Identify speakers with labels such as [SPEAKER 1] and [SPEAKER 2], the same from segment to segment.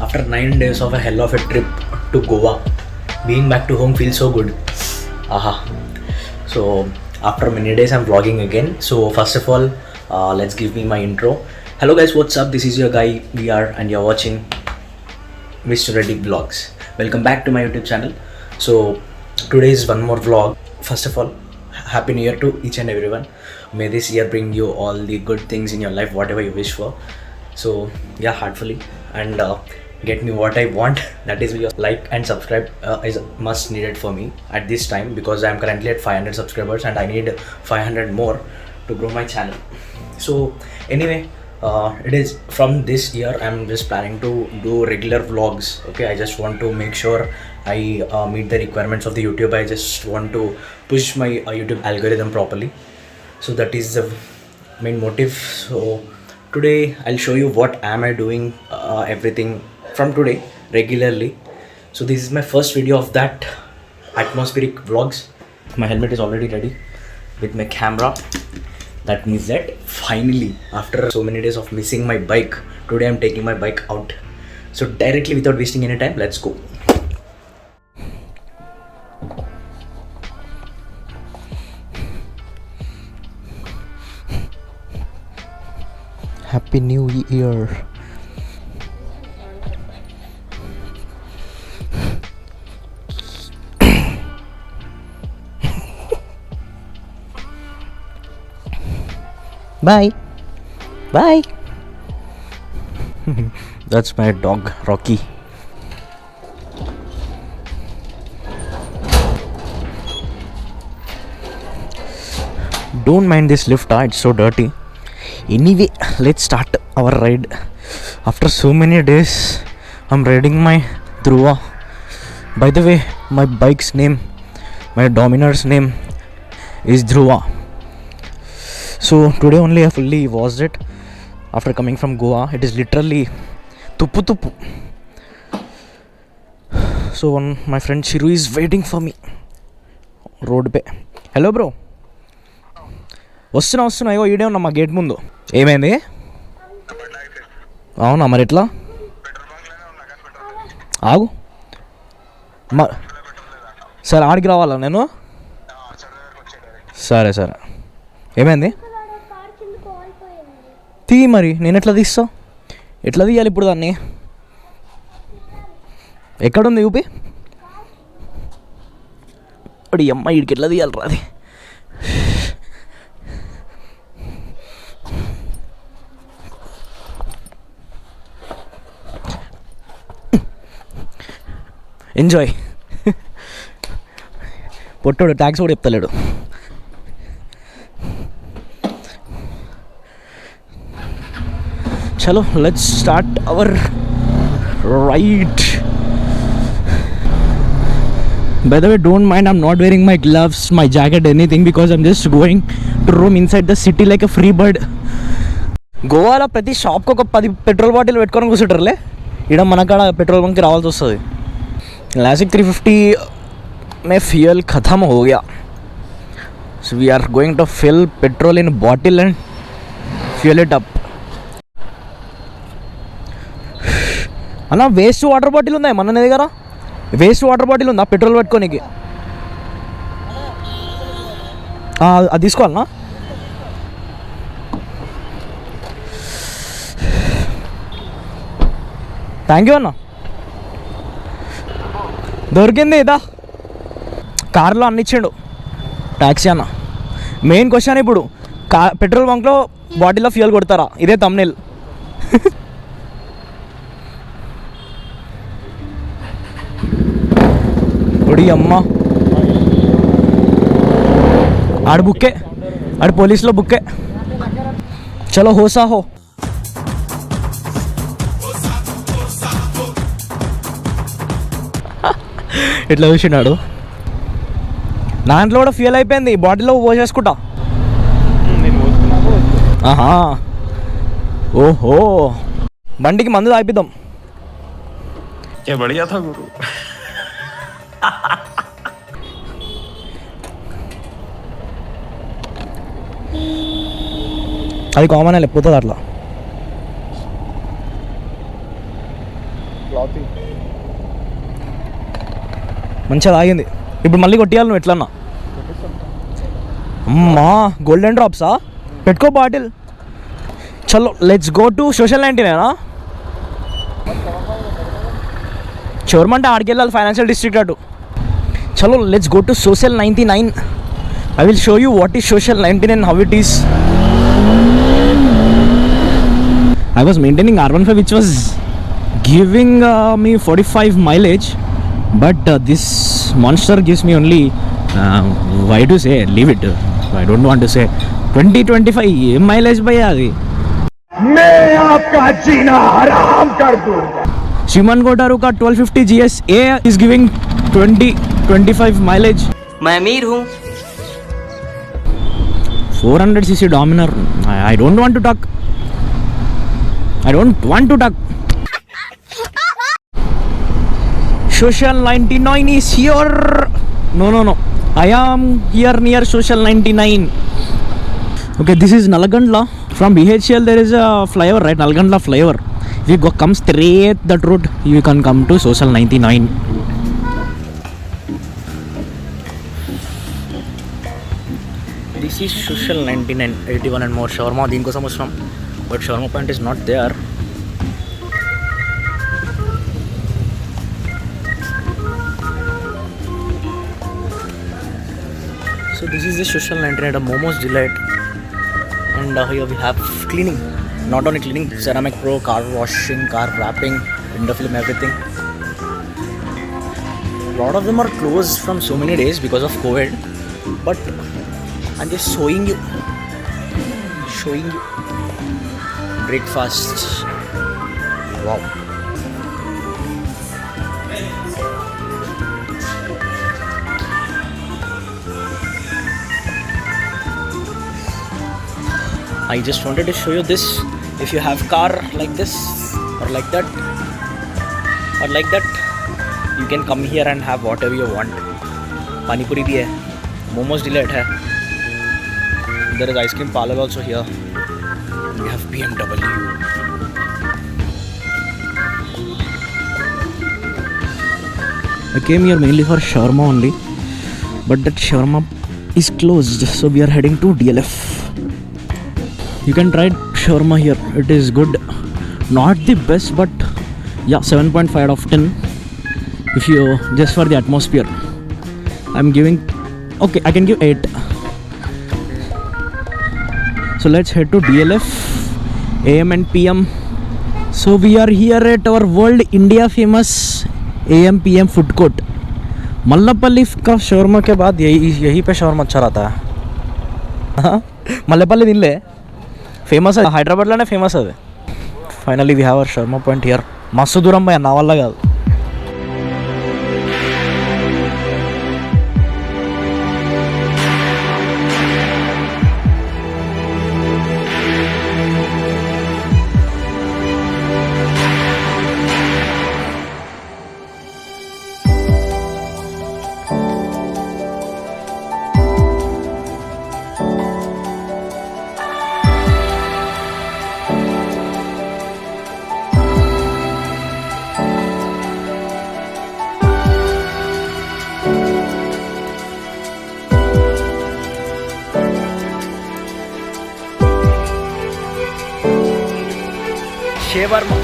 [SPEAKER 1] After 9 days of a hell of a trip to Goa, being back to home feels so good. Aha. So after many days I'm vlogging again. So first of all, let's give me my intro. Hello guys, what's up? This is your guy VR and you're watching Mr. Ryderz Vlogs. Welcome back to my YouTube channel. So today is one more vlog. First of all, Happy New Year to each and everyone. May this year bring you all the good things in your life, whatever you wish for. So yeah, heartfully, and get me what I want. That is your like and subscribe is must needed for me at this time, because I am currently at 500 subscribers and I need 500 more to grow my channel. So anyway, it is from this year I'm just planning to do regular vlogs. Okay, I just want to make sure I meet the requirements of the YouTube. I just want to push my YouTube algorithm properly. So that is the main motive. So today I'll show you what am I doing everything from today regularly. So this is my first video of that atmospheric vlogs. My helmet is already ready with my camera. That means that finally, after so many days of missing my bike, today I'm taking my bike out. So directly, without wasting any time, let's go. Happy New Year. Bye. Bye. That's my dog, Rocky. Don't mind this lift, it's so dirty. Anyway, let's start our ride. After so many days, I'm riding my Dhruva. By the way, my bike's name, my Dominar's name is Dhruva. So today only I fully washed it after coming from Goa. It is literally tupu tupu. So my friend Shiru is waiting for me road pe. Hello bro. వస్తున్నా ఇగో ఈడే ఉన్నా మా gate ముందు. ఏమైంది? అవునా, మరి ఎట్లా? ఆగు సరే, ఆడికి రావాలా నేను? సరే సరే. ఏమైంది? తీ, మరి నేను ఎట్లా తీస్తా? ఎట్లా తీయాలి ఇప్పుడు దాన్ని? ఎక్కడుంది యూపీ? అడి అమ్మ, వీడికి ఎట్లా తీయాలి రా అది? ఎంజాయ్. పొట్టోడు ట్యాక్స్ కూడా చెప్తలేడు. చలో, let's start our ride. By the way, don't mind, I'm not wearing my gloves, my jacket, anything, because I'm just going to roam inside the city like a free bird. గోవాలో ప్రతి షాప్కి ఒక 10 petrol bottle పెట్టుకొని కూర్చుంటారులే. ఇక్కడ మన కాడ petrol బంక్కి రావాల్సి వస్తుంది. क्लासिक 350 में फ्यूल ख़त्म हो गया. So we are going to fill petrol in bottle and fuel it up. అన్న, వేస్ట్ వాటర్ బాటిల్ ఉందా మన దగ్గర? వేస్ట్ వాటర్ బాటిల్ ఉందా పెట్రోల్ పెట్టుకోనికి? అది తీసుకోవాలన్నా? థ్యాంక్ యూ అన్న. దొరికింది ఇదా, కార్లో అన్నిచ్చిండు ట్యాక్సీ అన్న. మెయిన్ క్వశ్చన్ ఇప్పుడు, పెట్రోల్ బంక్లో బాటిల్లో ఫ్యూయల్ కొడతారా? ఇదే తమ్నెల్. ఒడి అమ్మ, ఆడు బుక్కే, ఆడు పోలీసులో బుక్కే. చలో హోసా హో. ఇట్లా చూసినాడు. దాంట్లో కూడా ఫ్యూయల్ అయిపోయింది, బాటిల్లో పోసేసుకుంటా. ఆహా, ఓహో, బండికి మందు తాగిద్దాం. అది కామన్ లేకపోతుంది అట్లా. మంచిగా తాగింది. ఇప్పుడు మళ్ళీ కొట్టియాలి నువ్వు ఎట్లన్నా. అమ్మా గోల్డెన్ డ్రాప్సా, పెట్టుకో బాటిల్. చలో let's go to social 99. Shawarma అంటే ఆడికి వెళ్ళాలి, ఫైనాన్షియల్ డిస్ట్రిక్ట్ అటు. చలో let's go to social 99. I will show you what is social 99 and how it is. I was maintaining R15 which was giving me 45 mileage, but this monster gives me only why to say, leave it, I don't want to say 20-25 mileage bhai adi. मैं आपका जीना हराम कर दूंगा. Shriman Gotaru का 1250 GSA is giving 20-25 mileage.
[SPEAKER 2] मैं अमीर हूँ.
[SPEAKER 1] 400cc Dominar. I don't want to talk. I don't want to talk. Social 99 is here. No. I am here near Social 99. Okay, this is Nalagandla. From BHL there is a flyover, right? Nalagandla flyover. If you come straight that route, you can come to Social 99. This is Social 99, 81 and more. Shawarma దీనికోసం వచ్చినాం, but shawarma point is not there. So this is the Social 99, a Momo's Delight, and here we have cleaning. Not only cleaning, ceramic pro, car washing, car wrapping, window film, everything. A lot of them are closed from so many days because of COVID, but I'm just showing you breakfast. Wow. I just wanted to show you this. If you have car like this or like that or like that, you can come here and have whatever you want. Pani puri bhi hai, Momo's Delight hai. There is ice cream parlor also here. We have BMW. I came here mainly for shawarma only, but that shawarma is closed, so we are heading to DLF. You can try shawarma here. It is good. Not the best, but yeah, 7.5 out of 10. If you just for the atmosphere, I'm giving. Okay, I can give 8. So let's head to DLF, AM and PM. So we are here at our world India famous AM PM food court. Mallapalli का shawarma के बाद यही पे shawarma अच्छा रहता है. Mallapalli Delhi famous, అది హైదరాబాద్లోనే ఫేమస్. అది finally we have our shawarma point here. మస్తు దూరం పోయా, నా వల్ల కాదు.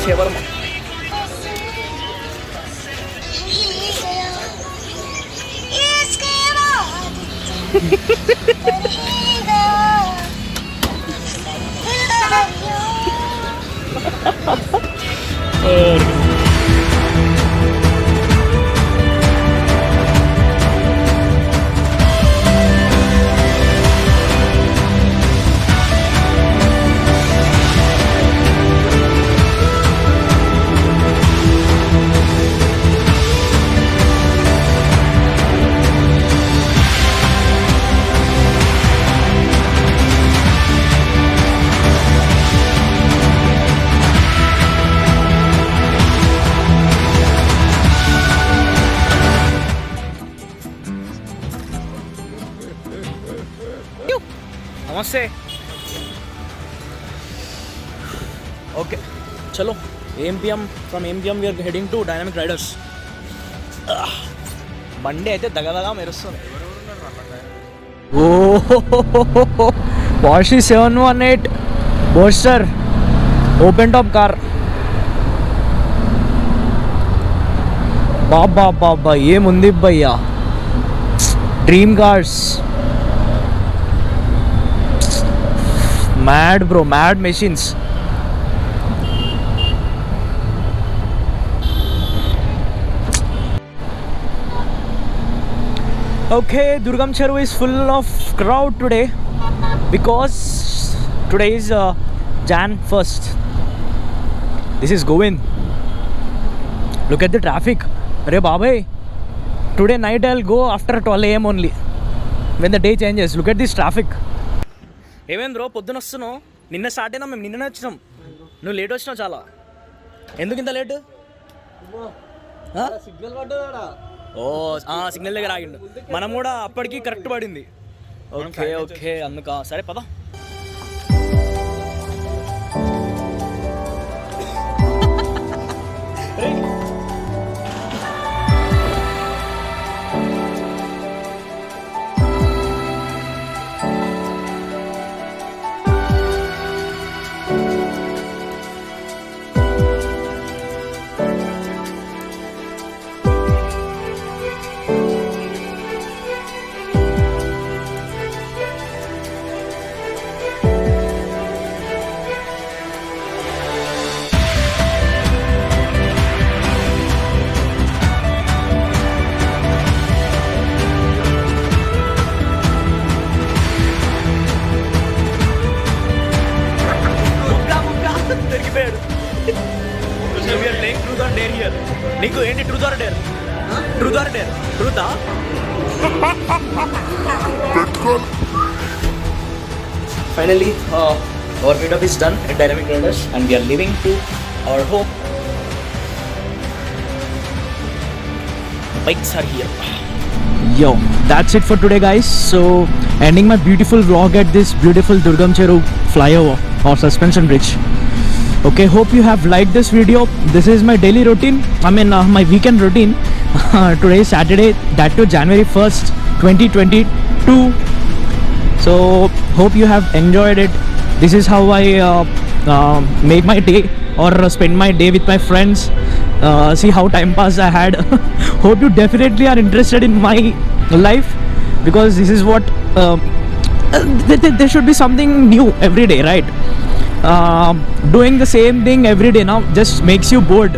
[SPEAKER 1] Shawarma. नमस्ते. ओके चलो AMPM. From AMPM we are heading to Dynamic Riders. బండి అయితే దగదగా మెరుస్తుంది. ఓహో Porsche 718 Boxster open top car. బాబా బాబా ఏముంది భయ్యా, dream cars. Mad bro, mad machines. Okay, Durgam Cheru is full of crowd today because today is Jan 1st. This is Govind. Look at the traffic. Arey babai, today night I'll go after 12 AM only when the day changes. Look at this traffic. ఏమేం bro పొద్దున వస్తున్నావు? నిన్న start అయినా, మేము నిన్ననే వచ్చినాం. నువ్వు late వచ్చినావు చాలా. ఎందుకు ఇంత లేటు? సిగ్నల్ పడ్డా. ఓ సిగ్నల్ దగ్గర ఆగిండు. మనం కూడా అప్పటికి కరెక్ట్ పడింది. ఓకే ఓకే అందుక సరే పద. నీకు ఏంటి truth or dare? Truth or dare? ట్రూతా? Finally, our meetup is done at Dynamic Riders and we are leaving to our home. Bikes are here. Yo, that's it for today guys. So ending my beautiful vlog at this beautiful Durgam Cheru flyover or suspension bridge. Okay, hope you have liked this video. This is my daily routine, my weekend routine. Today is Saturday, that too January 1st 2022. So hope you have enjoyed it. This is how I make my day or spend my day with my friends. See how time pass I had. Hope you definitely are interested in my life because this is what there should be something new every day, right? Doing the same thing every day now just makes you bored.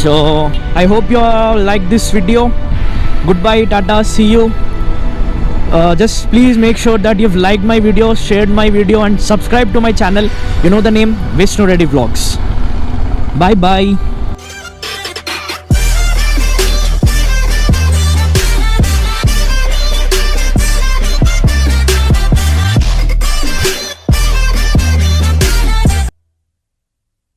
[SPEAKER 1] So I hope you all like this video. Goodbye, tata, see you. Just please make sure that you've liked my video, shared my video and subscribe to my channel. You know the name, Vishnu Reddy Vlogs. Bye bye.